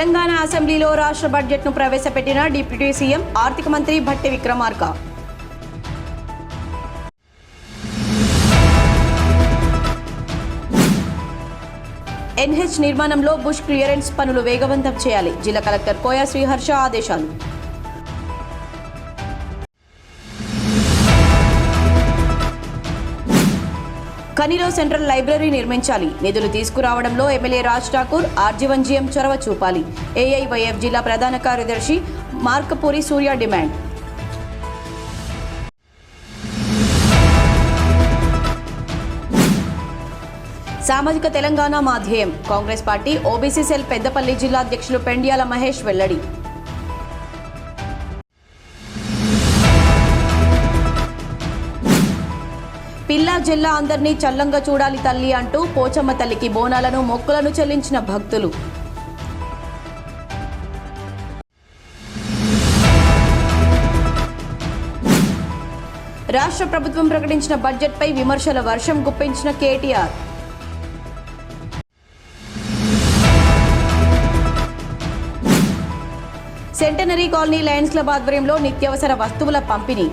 తెలంగాణ అసెంబ్లీలో రాష్ట్ర బడ్జెట్ను ప్రవేశపెట్టిన డిప్యూటీ సీఎం ఆర్థిక మంత్రి భట్టి విక్రమార్క. ఎన్హెచ్ నిర్మాణంలో బుష్ క్లియరెన్స్ పనులు వేగవంతం చేయాలి. జిల్లా కలెక్టర్ కోయ శ్రీహర్ష ఆదేశాలు. కనిలో సెంట్రల్ లైబ్రరీ నిర్మించాలి. నిధులు తీసుకురావడంలో ఎమ్మెల్యే రాజ్ ఠాకూర్, ఆర్జీవన్జీఎం చొరవ చూపాలి. ఏఐవైఎఫ్ జిల్లా ప్రధాన కార్యదర్శి మార్కపూరి సూర్య డిమాండ్. సామాజిక తెలంగాణ మా ధ్యేయం. Congress party OBC cell Peddapalli జిల్లా అధ్యక్షులు పెండ్యాల మహేష్ వెల్లడి. పిల్లా జిల్లా అందరినీ చల్లంగా చూడాలి తల్లి అంటూ పోచమ్మ తల్లికి బోనాలను మొక్కులను చెల్లించిన భక్తులు. రాష్ట్ర ప్రభుత్వం ప్రకటించిన బడ్జెట్పై విమర్శల వర్షం గుప్పించిన KTR. Centenary colony lions club ఆధ్వర్యంలో నిత్యావసర వస్తువుల పంపిణీ.